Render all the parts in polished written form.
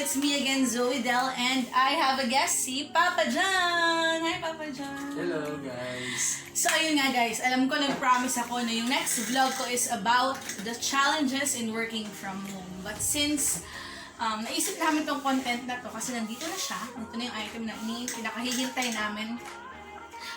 it's me again, Zoe Del, and I have a guest, si Papa John! Hi, Papa John! Hello, guys! So, ayun nga guys, alam ko nag-promise ako na yung next vlog ko is about the challenges in working from home. But since naisip namin tong content na to, kasi nandito na siya, ito na yung item na pinakahihintay namin,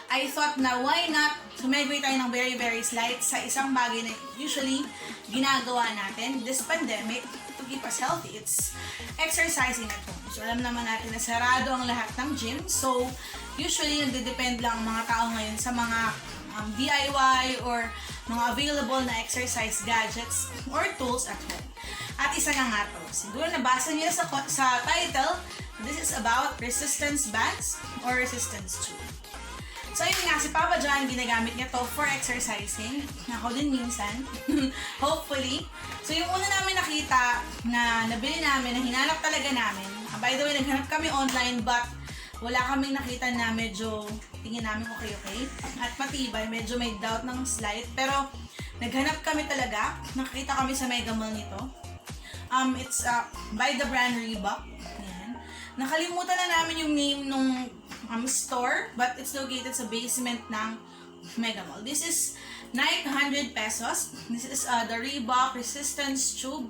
I thought na why not sumegway tayo ng very slight sa isang bagay na usually ginagawa natin this pandemic to keep us healthy. It's exercising at home. So alam naman natin na sarado ang lahat ng gym. So usually nagde-depend lang ang mga tao ngayon sa mga DIY or mga available na exercise gadgets or tools at home. At isa nga to. Siguro nabasa niyo sa title, this is about resistance bands or resistance tube. So yun nga, si Papa John, ginagamit niya to for exercising. Ako din minsan. Hopefully. So yung una namin nakita na nabili namin, na hinanap talaga namin. By the way, naghanap kami online but wala kaming nakita na medyo tingin namin okay. At matibay, medyo may doubt ng slight. Pero naghanap kami talaga. Nakita kami sa Mega Mall nito. It's by the brand Reebok. Ayan. Nakalimutan na namin yung name nung store, but it's located sa basement ng Mega Mall. This is 900 pesos. This is the Reebok resistance tube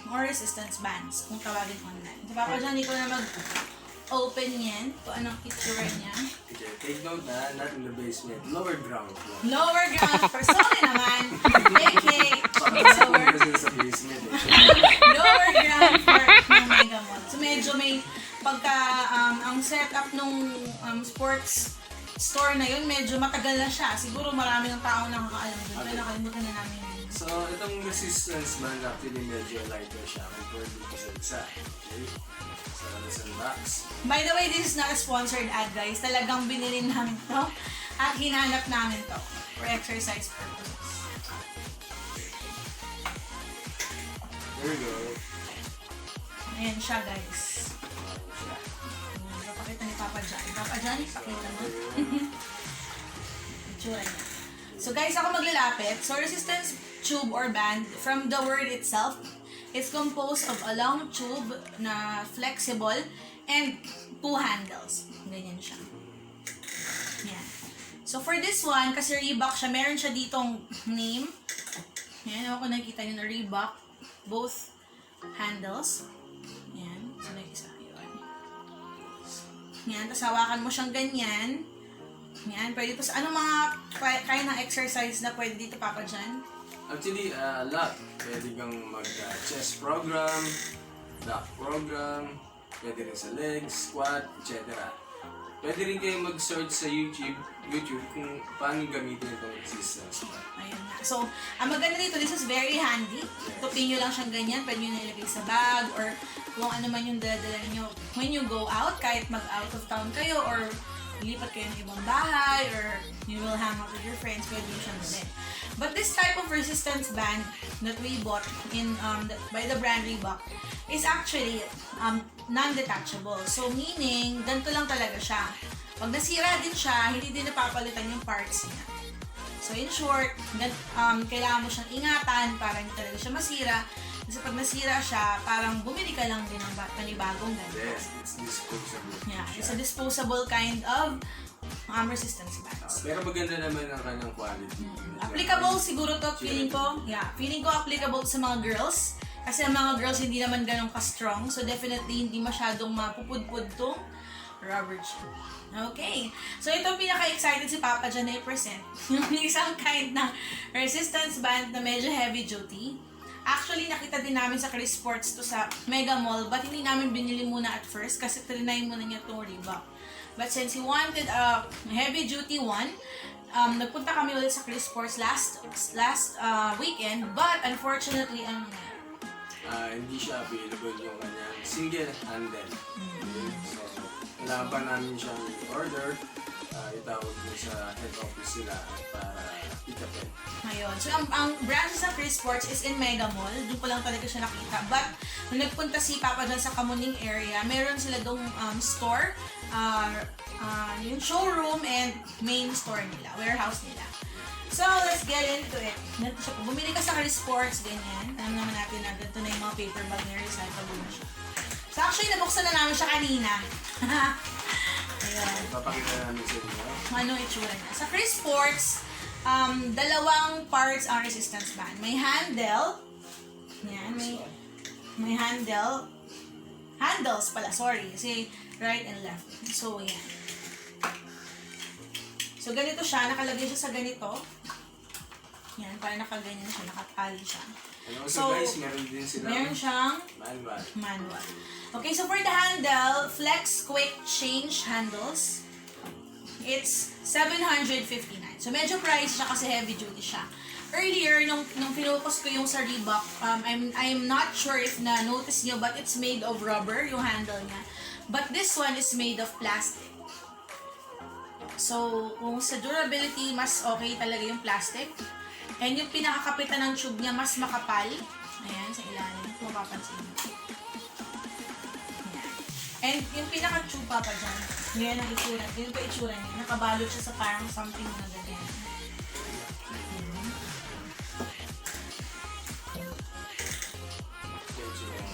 or resistance bands kung tawagin online. So, Papa John, hindi ko na mag-open yan kung anong itsura niya. Okay, take note na, not in the basement, lower ground. Lower ground, for sorry naman. AK, Sa basement. lower ground for ng Mega Mall. So medyo may pagka ang setup nung sports store na yun, medyo matagal na siya. Siguro marami ng tao nakakaalam doon. Pero nakalimutan na namin yun. So, itong resistance band actually medyo lighter siya compared dito sa isa. Okay? Sa lesson box. By the way, this is not a sponsored ad, guys. Talagang binili namin to at hinanap namin to for exercise purposes. There we go. Ayan siya, guys. Papakita ni Papa John. Papa John, pakita mo. Itsura niya. So guys, ako maglalapit. So resistance tube or band, from the word itself, it's composed of a long tube na flexible and two handles. Ganyan siya. Yan. So for this one, kasi Reebok siya, meron siya ditong name. Yan, ako nakikita niyo na Reebok. Both handles. Yan. So nag-isa. Yan, tapos hawakan mo siyang ganyan. Yan, pwede po sa anong mga kaya ng exercise na pwede dito, Papa John? Actually, a lot. Pwede kang mag-chest program, back program, pwede rin sa legs, squat, etc. Pwede rin kayo mag-search sa YouTube kung paano gamitin itong resistance band. Ayun nga. So, ang maganda dito, this is very handy. Tupin nyo lang siyang ganyan, pwede nyo nilagay sa bag or kung ano man yung dala nyo when you go out, kahit mag-out of town kayo or lipat kayo ng ibang bahay or you will hang out with your friends, pwede nyo siyang dalhin. But this type of resistance band that we bought in by the brand Reebok is actually non-detachable. So meaning, ganito lang talaga siya. Pag nasira din siya, hindi din napapalitan yung parts niya. So in short, kailangan mo siyang ingatan para hindi talaga siya masira. Kasi pag nasira siya, parang bumili ka lang din ng panibagong ganito. Yes, it's disposable. Yeah, it's a disposable kind of resistance bands. Pero maganda naman ang kanyang quality. Applicable siguro to, feeling ko applicable sa mga girls. Kasi ang mga girls hindi naman ganun ka-strong. So definitely hindi masyadong mapupudpud tong rubber tube. Okay. So ito pinaka-excited si Papa John na i-present. Yung isang kind ng resistance band na medyo heavy duty. Actually, nakita din namin sa Chris Sports to sa Mega Mall, but hindi namin binili muna at first kasi trinay muna niya itong Reebok. But since he wanted a heavy-duty one, nagpunta kami ulit sa Chris Sports last weekend, but unfortunately, hindi siya available yung kanyang single handle. So, kailangan pa namin siyang order itawag mo sa head office nila para ikapin. Ayun. So, ang branches ng Chris Sports is in Mega Mall. Doon ko lang talaga siya nakita. But, nung nagpunta si Papa dyan sa Kamuning area, meron sila dong store, yung showroom and main store nila, warehouse nila. So, let's get into it. Ganito siya. Kung bumili ka sa Chris Sports, ganyan. Alam naman natin na ganito na yung mga paper bag na recyclable na siya. So, actually, nabuksan na namin siya kanina. Ayun. Papakita namin sa inyo. Ano itsura niya. Sa Chris Sports, dalawang parts ang resistance band. May handle. Yan, may handle. Handles pala, sorry. Kasi right and left. So, yan. So, ganito siya. Nakalagay siya sa ganito. Yan, parang nakaganyan siya. Nakatali siya. And also guys, meron din meron siyang manual. Okay, so for the handle, Flex Quick Change handles. It's 759. So, medyo price siya kasi heavy duty siya. Earlier, nung pinocus ko yung sa Reebok, I'm not sure if na-notice nyo, but it's made of rubber, yung handle niya. But this one is made of plastic. So, kung sa durability, mas okay talaga yung plastic. And yung pinakakapitan ng tube niya, mas makapal. Ayan, sa ilalim. Kung mapapansin nyo. Ayan. And yung pinaka-tube pa dyan, yan ang itsura. Yun pa itsura niya. Nakabalot siya sa parang something na ganyan.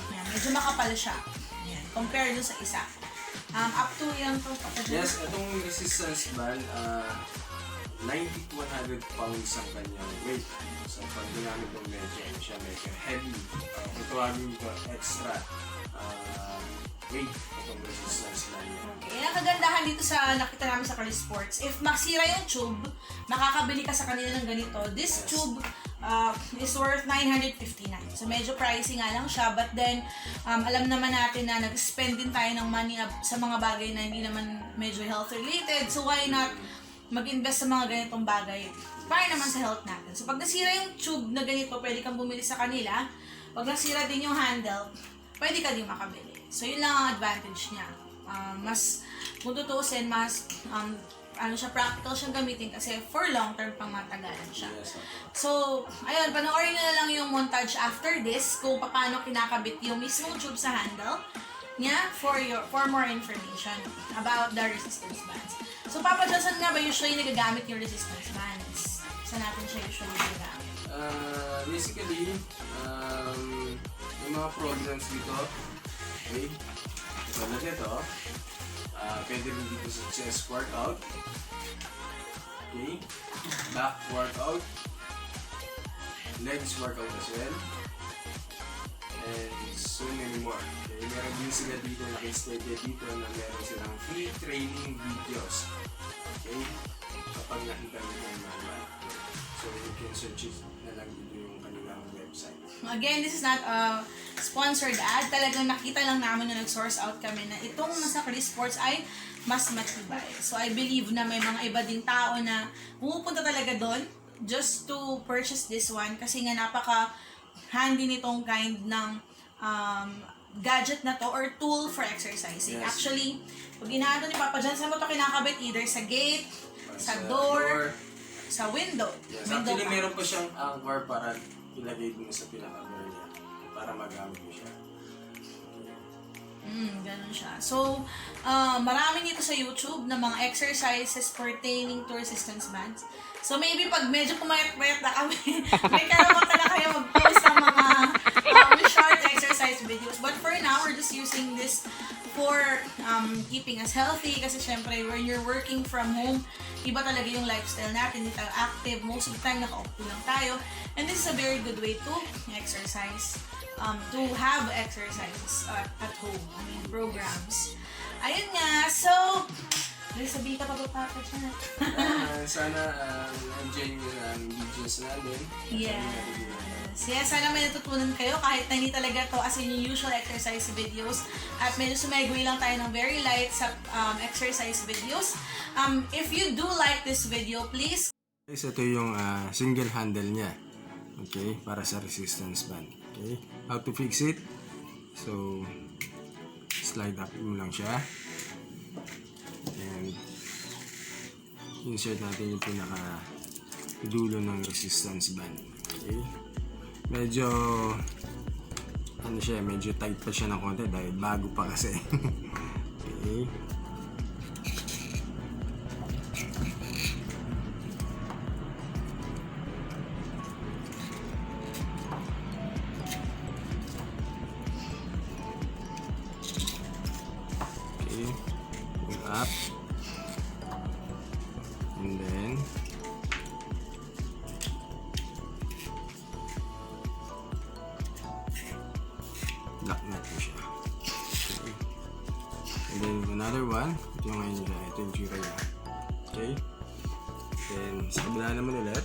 Ayan, medyo makapal siya. Ayan, compare dun sa isa. Up to yung yes, itong resistance band, 90 to 100 pounds ang kanyang weight. So, pag ginamit mo medyo heavy. Kung tawagin ito extra weight itong resistance band niya. Okay, ang kagandahan dito sa nakita namin sa Chris Sports, if masira yung tube, makakabili ka sa kanila ng ganito. This tube is worth 959. So, medyo pricey nga lang siya. But then, alam naman natin na nag-spend din tayo ng money sa mga bagay na hindi naman medyo health related. So, why not mag-invest sa mga ganitong bagay para naman sa health natin. So, pag nasira yung tube na ganito, pwede kang bumili sa kanila. Pag nasira din yung handle, pwede ka din makabili. So, yun lang ang advantage niya. Kung tutuusin, practical siyang gamitin kasi for long term pang matagalan siya. So, ayun, panoorin nyo na lang yung montage after this kung paano kinakabit yung mismong tube sa handle niya for more information about the resistance bands. So, Papa John, saan nga ba usually nagagamit yung resistance bands? Saan natin siya usually nagagamit? Basically, yung mga programs dito, okay, tulad ito, pwede rin dito sa chest workout, okay, back workout, legs workout as well, and so many more. Okay, meron din sila dito, naka-study dito na meron silang free training videos. Okay, kapag nakita nyo yung manual. So you can search it na lang dito yung kanilang website. Again, this is not a sponsored ad. Talagang nakita lang namin na nag-source out kami na itong nasa Chris Sports ay mas matibay. So I believe na may mga iba ding tao na pumupunta talaga doon just to purchase this one kasi nga napaka handy nitong kind ng gadget na to or tool for exercising. Yes. Actually, pag inaano ni Papa John, saan mo ito kinakabit? Either sa gate, sa door, sa window. Yes, Window actually pa. meron pa siyang anchor para ilagay mo sa pinaka-door niya para magamit mo siya. Ganun siya. So, marami dito sa YouTube na mga exercises pertaining to resistance bands. So, maybe pag medyo pumayat-payat na kami, may karapatan na kayo mag-post ng mga short exercise videos. But for now, we're just using this for keeping us healthy. Kasi syempre, when you're working from home, iba talaga yung lifestyle natin. Hindi tayo active. Most of the time, naka-off lang tayo. And this is a very good way to exercise. To have exercises at home. I mean, programs. Ayun nga. So, sabihin ka pa ba Papa siya? Sana enjoy nyo ang videos namin. Yes. Sana may natutunan kayo kahit na hindi talaga to as in yung usual exercise videos. At medyo sumegway lang tayo ng very light sa exercise videos. If you do like this video, please. Guys, ito yung single handle niya. Okay, para sa resistance band. Okay, how to fix it? So, slide up mo lang siya. And insert natin yung pinaka dulo ng resistance band. Okay? Medyo ano siya, medyo tight pa siya ng konti dahil bago pa kasi. Okay. Okay. Pull up. And then lock natin siya. Okay. And then another one, ito yung ngayon siya, ito yung tsura niya. Okay. Then sa kabila naman ulit.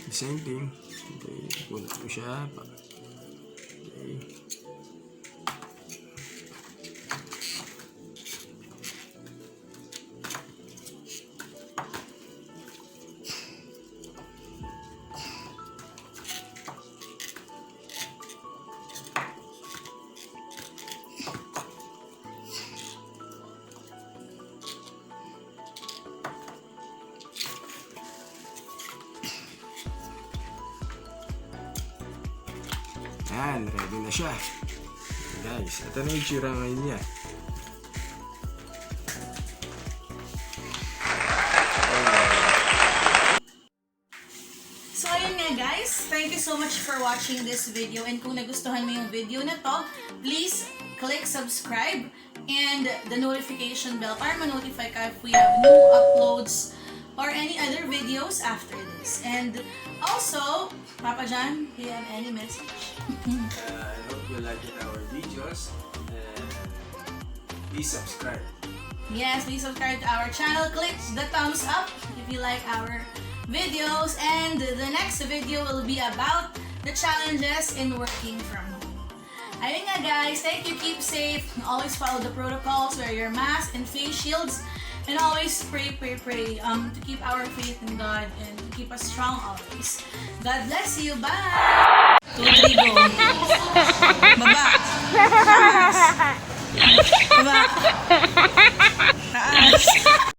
The same thing. Okay, pull up ko siya. Okay. Ayan, ready na siya. Guys, ito na yung tsura ngayon niya. So ayun nga guys, thank you so much for watching this video, and kung nagustuhan mo yung video na to, please click subscribe and the notification bell para ma-notify ka if we have new uploads or any other videos after this. And also, Papa John, do you have any message? I hope you liked our videos and please subscribe. Yes, please subscribe to our channel. Click the thumbs up if you like our videos. And the next video will be about the challenges in working from home. Ayun nga guys, thank you, keep safe, always follow the protocols, wear your mask and face shields, and always pray to keep our faith in God and to keep us strong always. God bless you, bye! 2, 3, go!